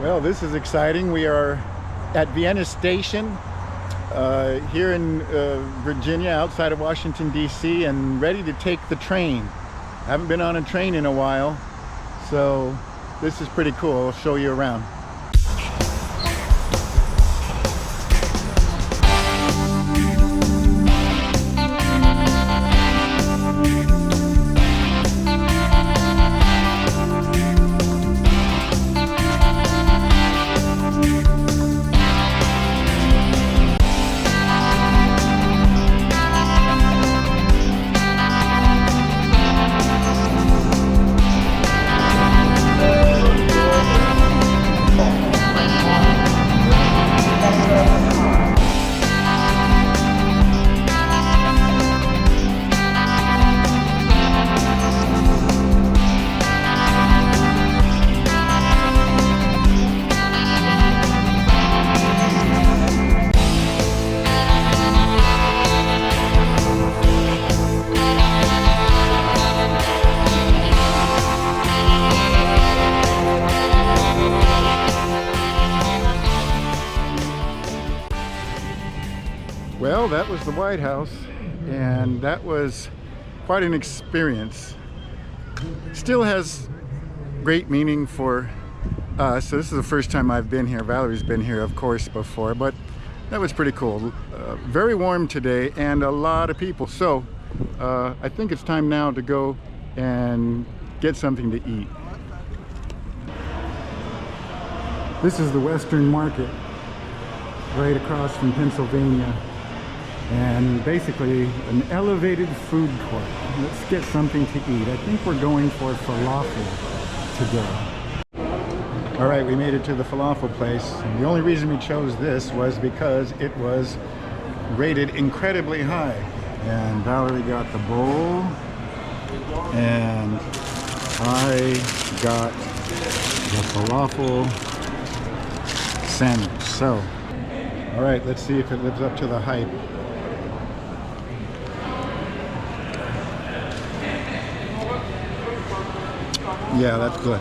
Well, this is exciting. We are at Vienna Station here in Virginia, outside of Washington D.C, and ready to take the train. I haven't been on a train in a while, so this is pretty cool. I'll show you around. Well, that was the White House, and that was quite an experience. Still has great meaning for us. So this is the first time I've been here. Valerie's been here, of course, before, but that was pretty cool. Very warm today and a lot of people. So I think it's time now to go and get something to eat. This is the Western Market right across from Pennsylvania. And basically an elevated food court. Let's get something to eat. I think we're going for falafel today. All right, we made it to the falafel place. And the only reason we chose this was because it was rated incredibly high. And Valerie got the bowl, and I got the falafel sandwich. So, all right, let's see if it lives up to the hype. Yeah, that's good.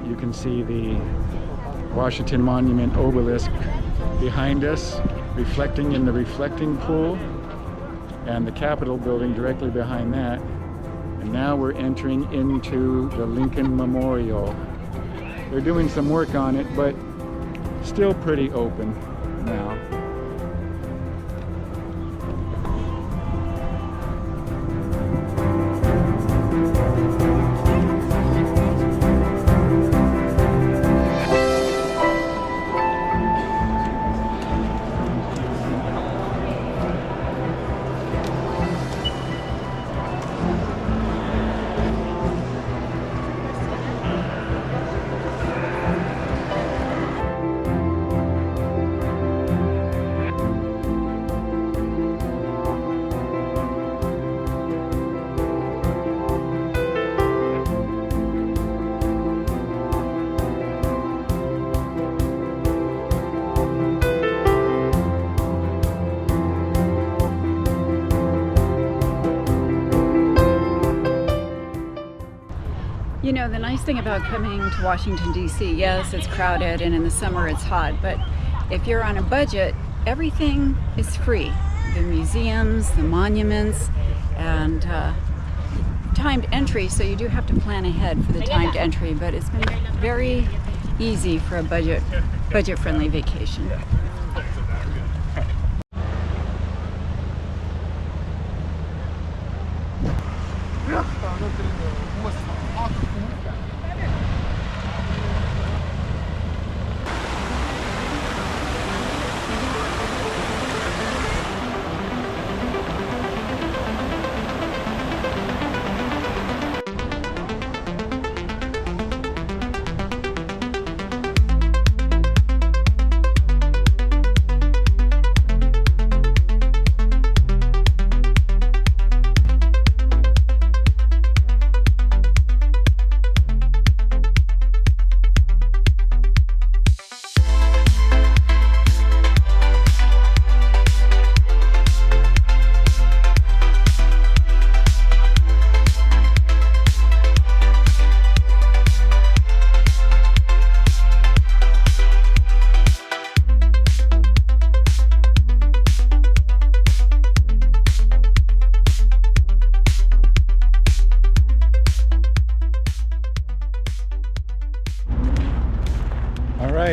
You can see the Washington Monument obelisk behind us, reflecting in the reflecting pool, and the Capitol building directly behind that. And now we're entering into the Lincoln Memorial. They're doing some work on it, but still pretty open now. You know, the nice thing about coming to Washington, D.C., yes, it's crowded and in the summer it's hot, but if you're on a budget, everything is free. The museums, the monuments, and timed entry, so you do have to plan ahead for the timed entry, but it's been very easy for a budget-friendly vacation. Yeah.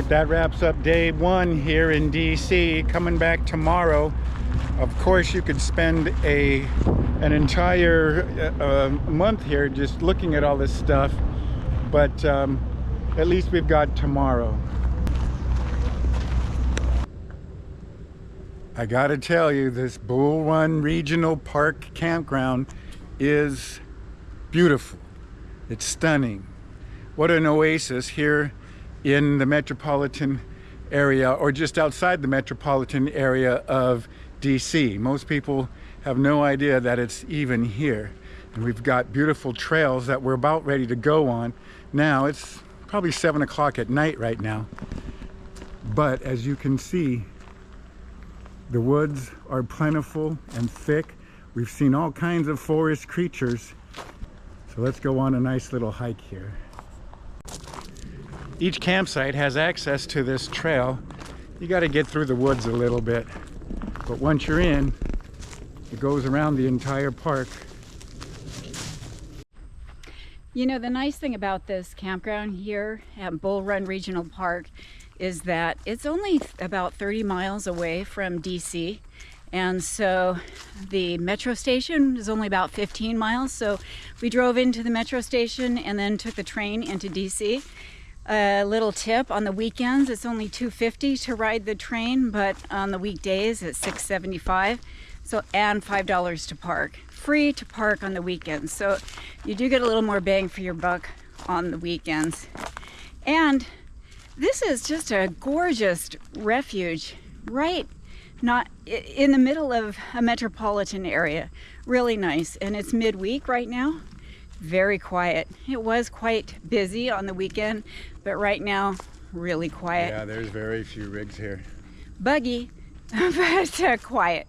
right, that wraps up day one here in DC. Coming back tomorrow. Of course, you could spend an entire month here just looking at all this stuff, but at least we've got tomorrow. I gotta tell you, this Bull Run Regional Park campground is beautiful. It's stunning. What an oasis here in the metropolitan area, or just outside the metropolitan area of DC. Most people have no idea that it's even here. And we've got beautiful trails that we're about ready to go on. Now, it's probably 7 o'clock at night right now. But as you can see, the woods are plentiful and thick. We've seen all kinds of forest creatures. So let's go on a nice little hike here. Each campsite has access to this trail. You got to get through the woods a little bit. But once you're in, it goes around the entire park. You know, the nice thing about this campground here at Bull Run Regional Park is that it's only about 30 miles away from DC. And so the metro station is only about 15 miles. So we drove into the metro station and then took the train into DC. A little tip, on the weekends it's only $2.50 to ride the train, but on the weekdays it's $6.75. So, and $5 to park. Free to park on the weekends. So you do get a little more bang for your buck on the weekends. And this is just a gorgeous refuge, right? Not in the middle of a metropolitan area. Really nice. And it's midweek right now. Very quiet. It was quite busy on the weekend, but right now, really quiet. Yeah, there's very few rigs here. Buggy, but quiet.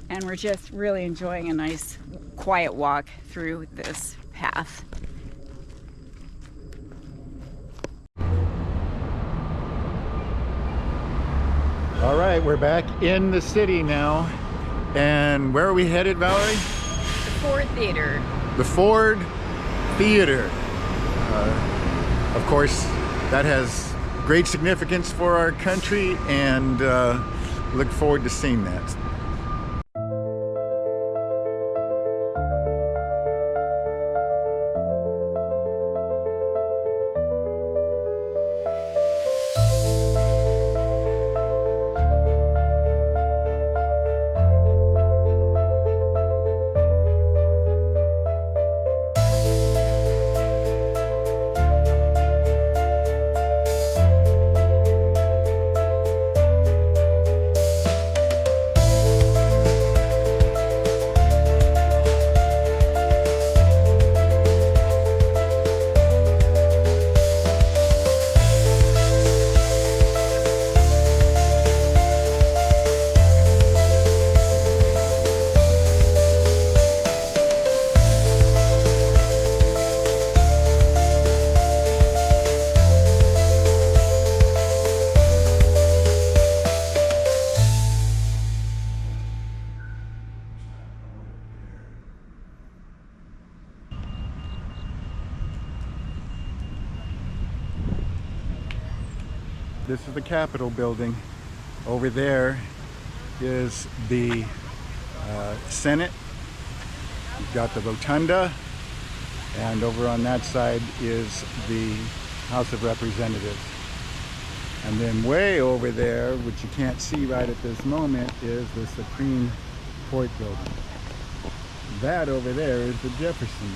And we're just really enjoying a nice, quiet walk through this path. All right, we're back in the city now. And where are we headed, Valerie? The Ford Theater. The Ford Theater. Of course, that has great significance for our country, and look forward to seeing that. This is the Capitol building. Over there is the Senate. You've got the rotunda, and over on that side is the House of Representatives. And then way over there, which you can't see right at this moment, is the Supreme Court building. That over there is the Jefferson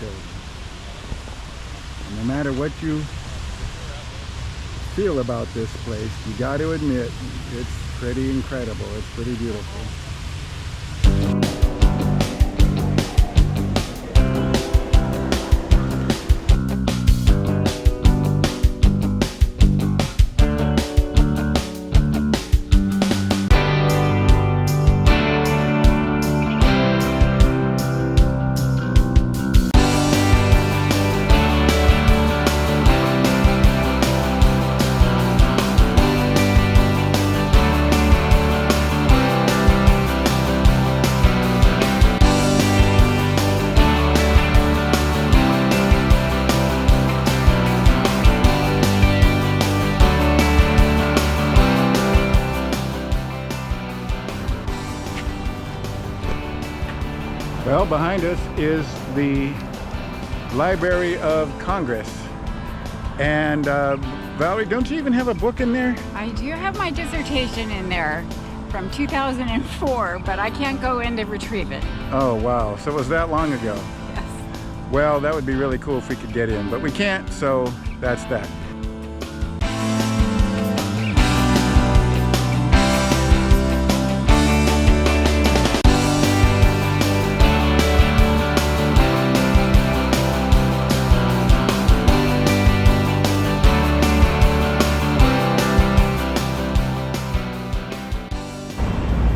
building. And no matter what you feel about this place, you got to admit it's pretty incredible. It's pretty beautiful. Well, behind us is the Library of Congress. And Valerie, don't you even have a book in there? I do have my dissertation in there from 2004, but I can't go in to retrieve it. Oh, wow. So it was that long ago? Yes. Well, that would be really cool if we could get in, but we can't, so that's that.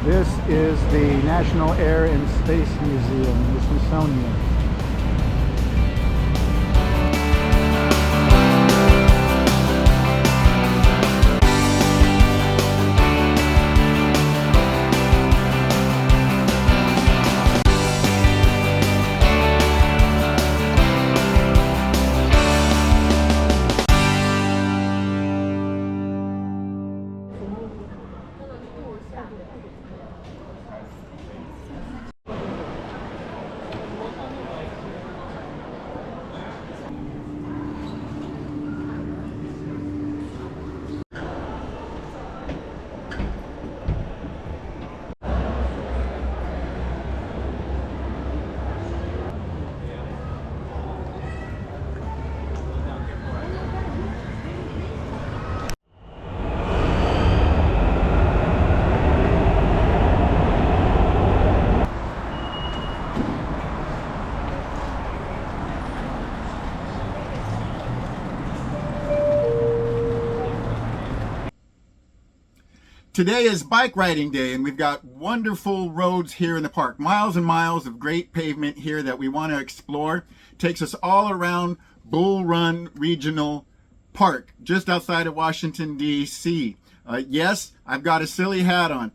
This is the National Air and Space Museum, the Smithsonian. Today is bike riding day, and we've got wonderful roads here in the park. Miles and miles of great pavement here that we want to explore. Takes us all around Bull Run Regional Park, just outside of Washington, D.C. Yes, I've got a silly hat on.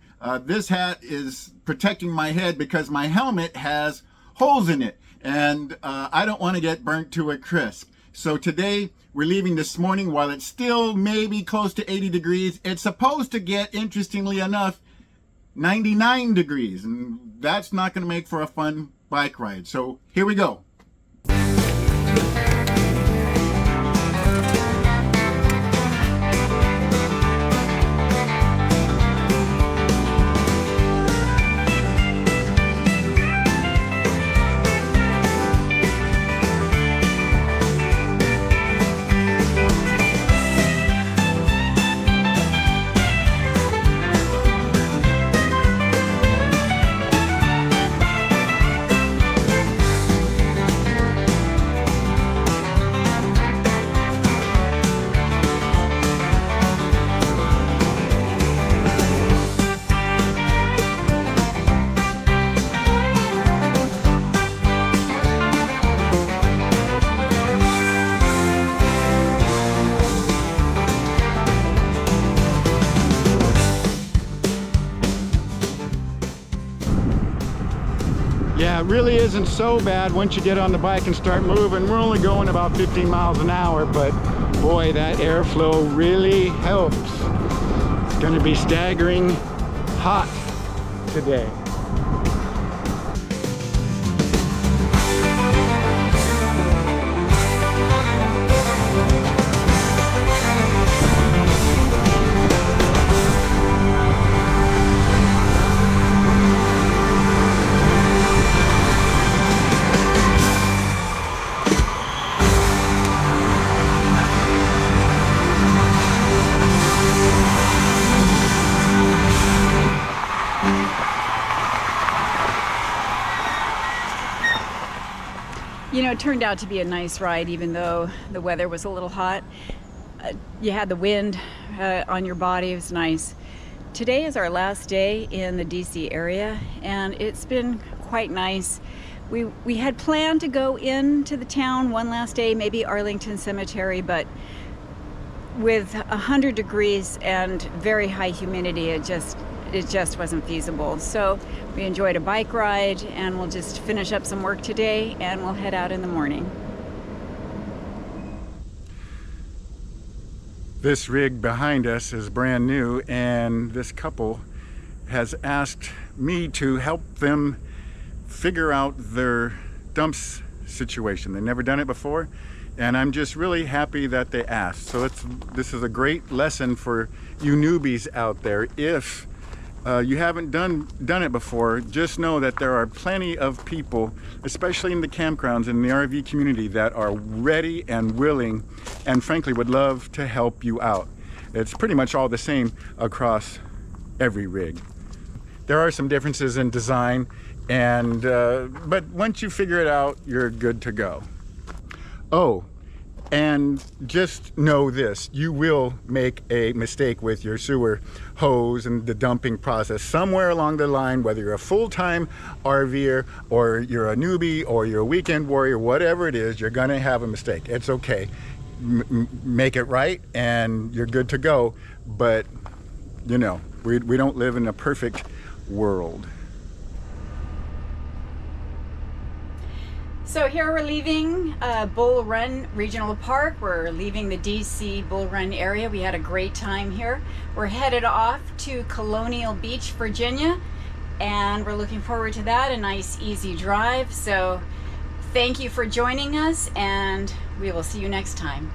This hat is protecting my head because my helmet has holes in it, and I don't want to get burnt to a crisp. So today, we're leaving this morning while it's still maybe close to 80 degrees. It's supposed to get, interestingly enough, 99 degrees. And that's not going to make for a fun bike ride. So here we go. Yeah, it really isn't so bad once you get on the bike and start moving. We're only going about 15 miles an hour, but boy, that airflow really helps. It's going to be staggering hot today. You know, it turned out to be a nice ride, even though the weather was a little hot. You had the wind on your body. It was nice. Today is our last day in the DC area, and it's been quite nice. We had planned to go into the town one last day, maybe Arlington Cemetery, but with 100 degrees and very high humidity, it just wasn't feasible. So we enjoyed a bike ride, and we'll just finish up some work today, and we'll head out in the morning. This rig behind us is brand new, and this couple has asked me to help them figure out their dumps situation. They've never done it before, and I'm just really happy that they asked. So this is a great lesson for you newbies out there. If you haven't done it before, just know that there are plenty of people, especially in the campgrounds and the RV community, that are ready and willing and frankly would love to help you out. It's pretty much all the same across every rig. There are some differences in design, and but once you figure it out, you're good to go. Oh, and just know this, you will make a mistake with your sewer hose and the dumping process somewhere along the line, whether you're a full-time RVer or you're a newbie or you're a weekend warrior, whatever it is, you're gonna have a mistake. It's okay. Make it right and you're good to go. But you know, we don't live in a perfect world. So here we're leaving Bull Run Regional Park. We're leaving the DC Bull Run area. We had a great time here. We're headed off to Colonial Beach, Virginia, and we're looking forward to that. A nice, easy drive. So thank you for joining us, and we will see you next time.